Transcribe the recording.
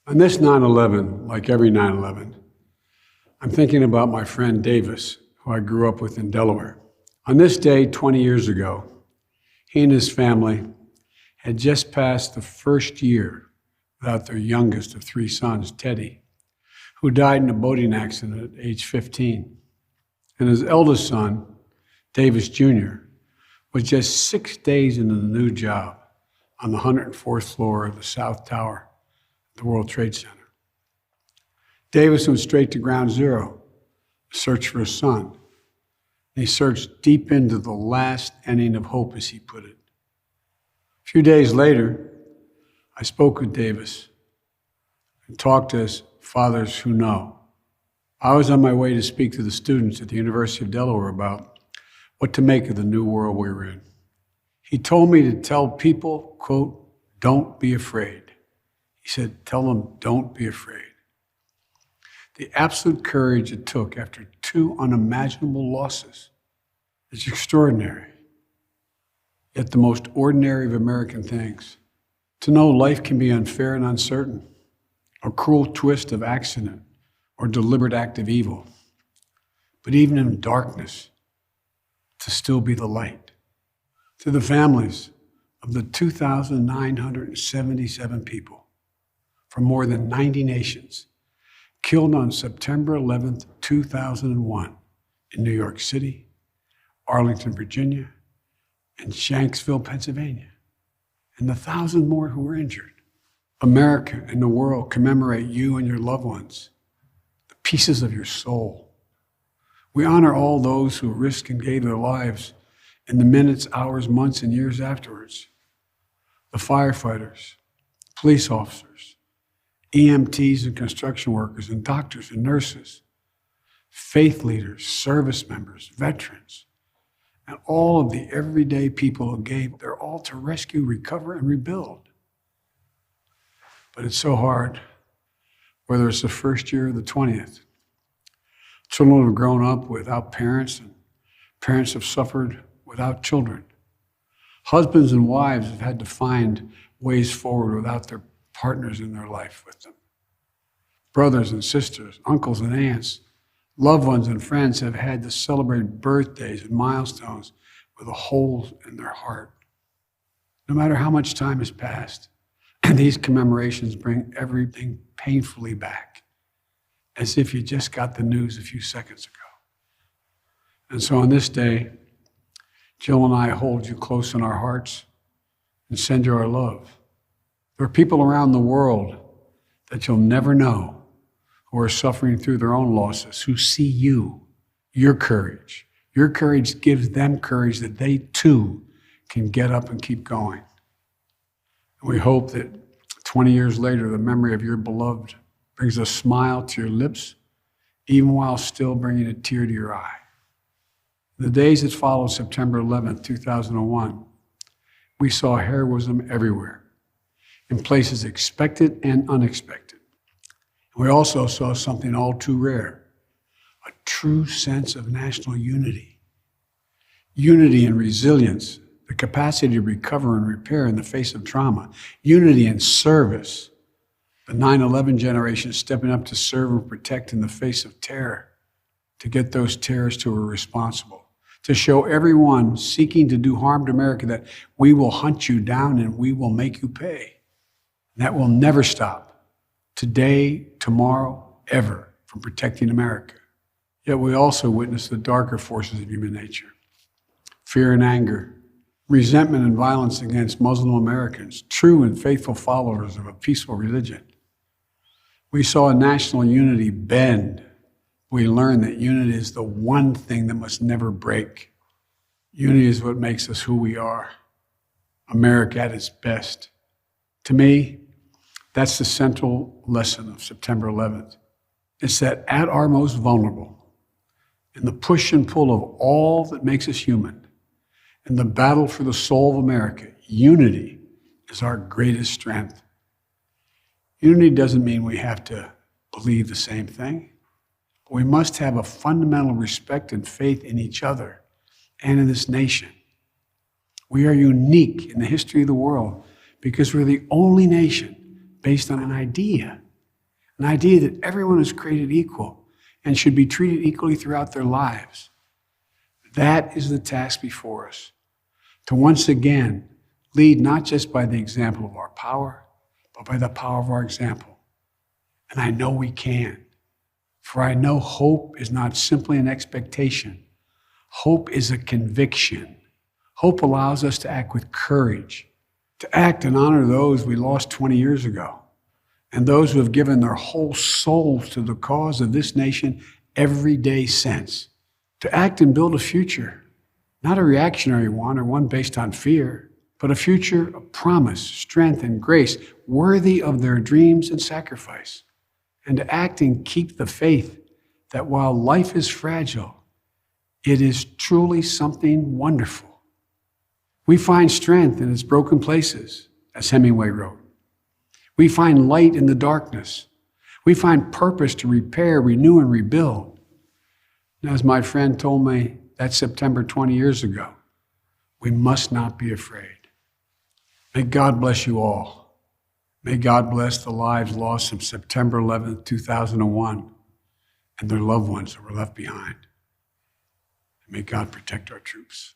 On this 9/11, like every 9/11, I'm thinking about my friend Davis, who I grew up with in Delaware. On this day 20 years ago, he and his family had just passed the first year without their youngest of three sons, Teddy, who died in a boating accident at age 15. And his eldest son, Davis Jr., was just 6 days into the new job on the 104th floor of the South Tower, the World Trade Center. Davis went straight to ground zero to search for his son. And he searched deep into the last inning of hope, as he put it. A few days later, I spoke with Davis and talked to his fathers who know. I was on my way to speak to the students at the University of Delaware about what to make of the new world we were in. He told me to tell people, quote, "Don't be afraid." He said, "Tell them, don't be afraid." The absolute courage it took after two unimaginable losses is extraordinary. Yet the most ordinary of American things, to know life can be unfair and uncertain, a cruel twist of accident or deliberate act of evil. But even in darkness, to still be the light. To the families of the 2,977 people from more than 90 nations killed on September 11th, 2001 in New York City, Arlington, Virginia, and Shanksville, Pennsylvania, and the 1,000 more who were injured. America and the world commemorate you and your loved ones, the pieces of your soul. We honor all those who risked and gave their lives in the minutes, hours, months, and years afterwards. The firefighters, police officers, EMTs and construction workers, and doctors and nurses, faith leaders, service members, veterans, and all of the everyday people who gave their all to rescue, recover, and rebuild. But it's so hard, whether it's the first year or the 20th. Children have grown up without parents, and parents have suffered without children. Husbands and wives have had to find ways forward without their partners in their life with them. Brothers and sisters, uncles and aunts, loved ones and friends have had to celebrate birthdays and milestones with a hole in their heart. No matter how much time has passed, these commemorations bring everything painfully back, as if you just got the news a few seconds ago. And so on this day, Jill and I hold you close in our hearts and send you our love. There are people around the world that you'll never know who are suffering through their own losses, who see you, your courage. Your courage gives them courage that they too can get up and keep going. And we hope that 20 years later, the memory of your beloved brings a smile to your lips, even while still bringing a tear to your eye. The days that followed September 11th, 2001, we saw heroism everywhere, in places expected and unexpected. We also saw something all too rare, a true sense of national unity. Unity and resilience, the capacity to recover and repair in the face of trauma. Unity and service, the 9/11 generation stepping up to serve and protect in the face of terror, to get those terrorists who were responsible. To show everyone seeking to do harm to America that we will hunt you down and we will make you pay. That will never stop, today, tomorrow, ever, from protecting America. Yet we also witness the darker forces of human nature. Fear and anger, resentment and violence against Muslim Americans, true and faithful followers of a peaceful religion. We saw national unity bend. We learned that unity is the one thing that must never break. Unity is what makes us who we are, America at its best. To me, that's the central lesson of September 11th. It's that at our most vulnerable, in the push and pull of all that makes us human, in the battle for the soul of America, unity is our greatest strength. Unity doesn't mean we have to believe the same thing. We must have a fundamental respect and faith in each other and in this nation. We are unique in the history of the world because we're the only nation based on an idea that everyone is created equal and should be treated equally throughout their lives. That is the task before us, to once again lead not just by the example of our power, but by the power of our example. And I know we can, for I know hope is not simply an expectation. Hope is a conviction. Hope allows us to act with courage, to act and honor those we lost 20 years ago, and those who have given their whole souls to the cause of this nation every day since. To act and build a future, not a reactionary one or one based on fear, but a future of promise, strength, and grace worthy of their dreams and sacrifice. And to act and keep the faith that while life is fragile, it is truly something wonderful. We find strength in its broken places, as Hemingway wrote. We find light in the darkness. We find purpose to repair, renew, and rebuild. And as my friend told me that September 20 years ago, we must not be afraid. May God bless you all. May God bless the lives lost from September 11th, 2001, and their loved ones that were left behind. And may God protect our troops.